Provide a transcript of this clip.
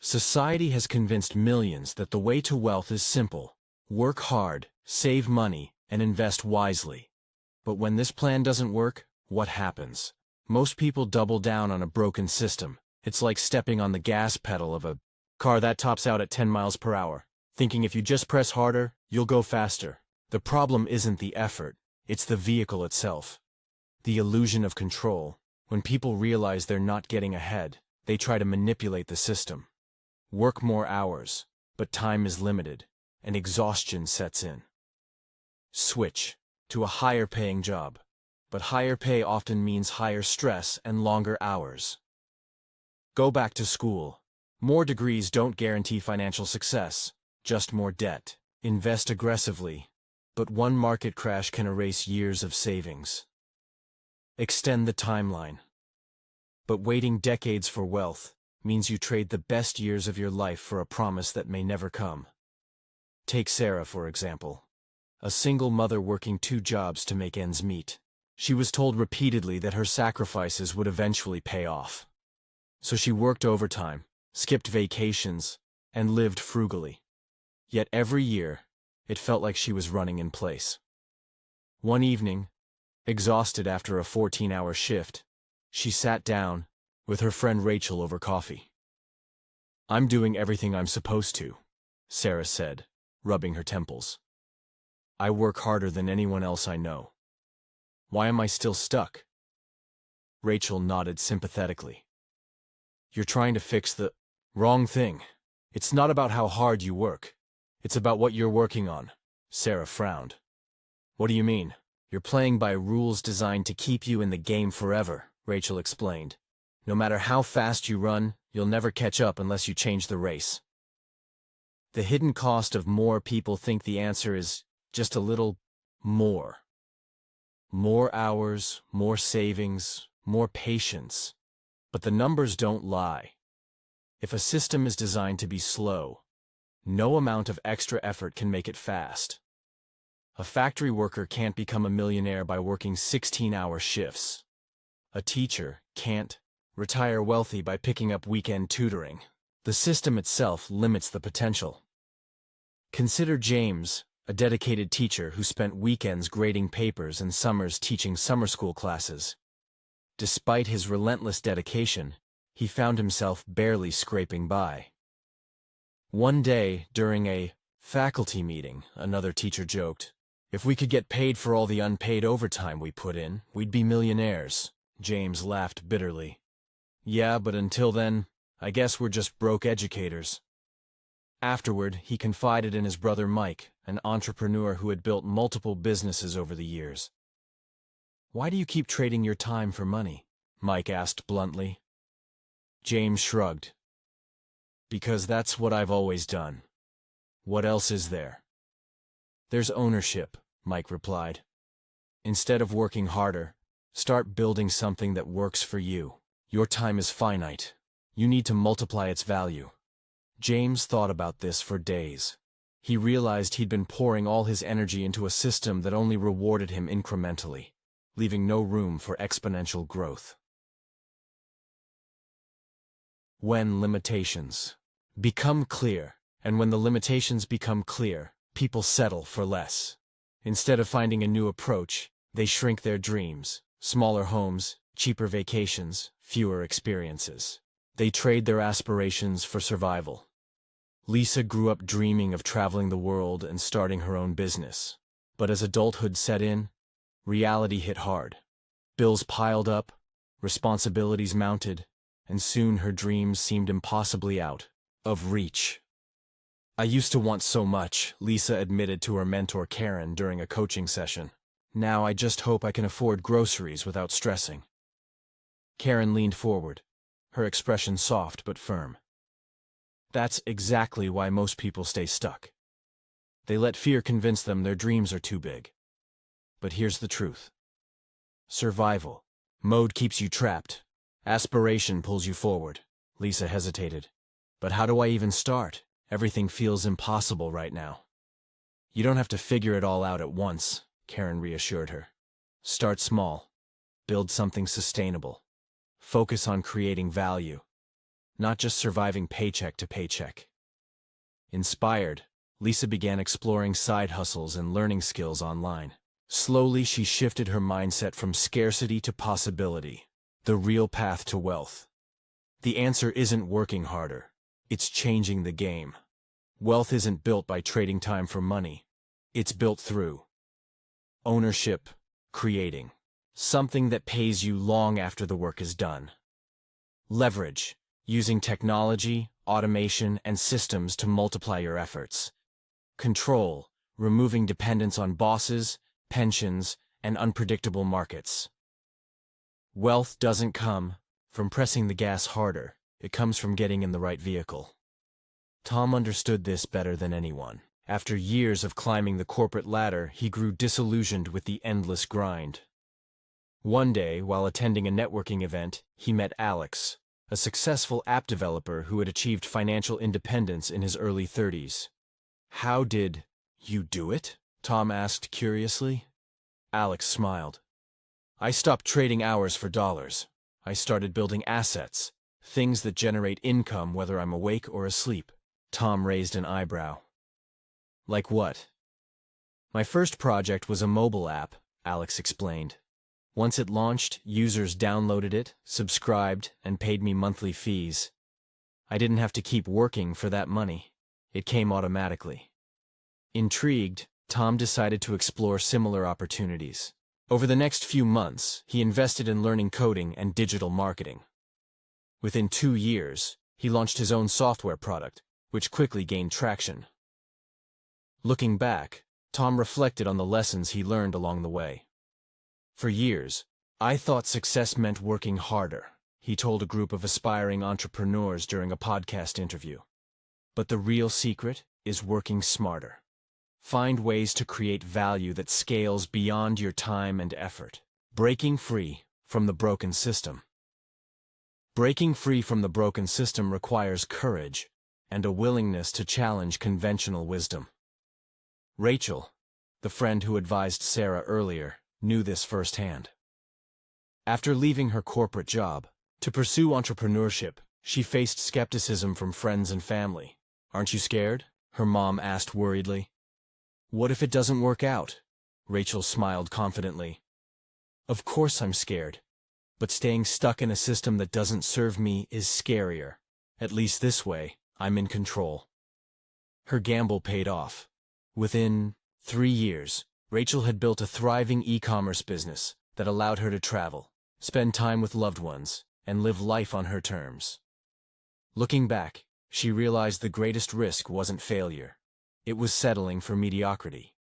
Society has convinced millions that the way to wealth is simple: work hard, save money, and invest wisely. But when this plan doesn't work, what happens? Most people double down on a broken system. It's like stepping on the gas pedal of a car that tops out at 10 miles per hour, thinking if you just press harder, you'll go faster. The problem isn't the effort, it's the vehicle itself. The illusion of control. When people realize they're not getting ahead, they try to manipulate the system. Work more hours, but time is limited, and exhaustion sets in. Switch to a higher-paying job, but higher pay often means higher stress and longer hours. Go back to school. More degrees don't guarantee financial success, just more debt. Invest aggressively, but one market crash can erase years of savings. Extend the timeline. But waiting decades for wealth means you trade the best years of your life for a promise that may never come. Take Sarah, for example. A single mother working 2 jobs to make ends meet. She was told repeatedly that her sacrifices would eventually pay off. So she worked overtime, skipped vacations, and lived frugally. Yet every year, it felt like she was running in place. One evening, exhausted after a 14-hour shift, she sat down with her friend Rachel over coffee. "I'm doing everything I'm supposed to," Sarah said, rubbing her temples. "I work harder than anyone else I know. Why am I still stuck?" Rachel nodded sympathetically. "You're trying to fix the wrong thing. It's not about how hard you work. It's about what you're working on." Sarah frowned. "What do you mean?" "You're playing by rules designed to keep you in the game forever," Rachel explained. "No matter how fast you run, you'll never catch up unless you change the race." The hidden cost of more people think the answer is just a little more. More hours, more savings, more patience. But the numbers don't lie. If a system is designed to be slow, no amount of extra effort can make it fast. A factory worker can't become a millionaire by working 16-hour shifts. A teacher can't retire wealthy by picking up weekend tutoring. The system itself limits the potential. Consider James, a dedicated teacher who spent weekends grading papers and summers teaching summer school classes. Despite his relentless dedication, he found himself barely scraping by. One day, during a faculty meeting, another teacher joked, "If we could get paid for all the unpaid overtime we put in, we'd be millionaires." James laughed bitterly. "Yeah, but until then, I guess we're just broke educators." Afterward, he confided in his brother Mike, an entrepreneur who had built multiple businesses over the years. "Why do you keep trading your time for money?" Mike asked bluntly. James shrugged. "Because that's what I've always done. What else is there?" "There's ownership," Mike replied. "Instead of working harder, start building something that works for you. Your time is finite. You need to multiply its value." James thought about this for days. He realized he'd been pouring all his energy into a system that only rewarded him incrementally, leaving no room for exponential growth. When limitations become clear, and when the limitations become clear, people settle for less. Instead of finding a new approach, they shrink their dreams: smaller homes, cheaper vacations, fewer experiences. They trade their aspirations for survival. Lisa grew up dreaming of traveling the world and starting her own business. But as adulthood set in, reality hit hard. Bills piled up, responsibilities mounted, and soon her dreams seemed impossibly out of reach. "I used to want so much," Lisa admitted to her mentor Karen during a coaching session. "Now I just hope I can afford groceries without stressing." Karen leaned forward, her expression soft but firm. "That's exactly why most people stay stuck. They let fear convince them their dreams are too big. But here's the truth. Survival mode keeps you trapped. Aspiration pulls you forward." Lisa hesitated. "But how do I even start? Everything feels impossible right now." "You don't have to figure it all out at once," Karen reassured her. "Start small. Build something sustainable. Focus on creating value. not just surviving paycheck to paycheck. Inspired, Lisa began exploring side hustles and learning skills online. Slowly, she shifted her mindset from scarcity to possibility, the real path to wealth. The answer isn't working harder, it's changing the game. Wealth isn't built by trading time for money. It's built through ownership, creating something that pays you long after the work is done. Leverage, using technology, automation, and systems to multiply your efforts. Control, removing dependence on bosses, pensions, and unpredictable markets. Wealth doesn't come from pressing the gas harder, it comes from getting in the right vehicle. Tom understood this better than anyone. After years of climbing the corporate ladder, he grew disillusioned with the endless grind. One day, while attending a networking event, he met Alex, a successful app developer who had achieved financial independence in his early 30s. "How did you do it?" Tom asked curiously. Alex smiled. "I stopped trading hours for dollars. I started building assets, things that generate income whether I'm awake or asleep." Tom raised an eyebrow. "Like what?" "My first project was a mobile app," Alex explained. "Once it launched, users downloaded it, subscribed, and paid me monthly fees. I didn't have to keep working for that money. It came automatically." Intrigued, Tom decided to explore similar opportunities. Over the next few months, he invested in learning coding and digital marketing. Within 2 years, he launched his own software product, which quickly gained traction. Looking back, Tom reflected on the lessons he learned along the way. "For years, I thought success meant working harder," he told a group of aspiring entrepreneurs during a podcast interview. "But the real secret is working smarter. Find ways to create value that scales beyond your time and effort. Breaking free from the broken system." Breaking free from the broken system requires courage and a willingness to challenge conventional wisdom. Rachel, the friend who advised Sarah earlier, knew this firsthand. After leaving her corporate job to pursue entrepreneurship, she faced skepticism from friends and family. "Aren't you scared?" her mom asked worriedly. "What if it doesn't work out?" Rachel smiled confidently. "Of course I'm scared, but staying stuck in a system that doesn't serve me is scarier. At least this way, I'm in control." Her gamble paid off. Within 3 years, Rachel had built a thriving e-commerce business that allowed her to travel, spend time with loved ones, and live life on her terms. Looking back, she realized the greatest risk wasn't failure. It was settling for mediocrity.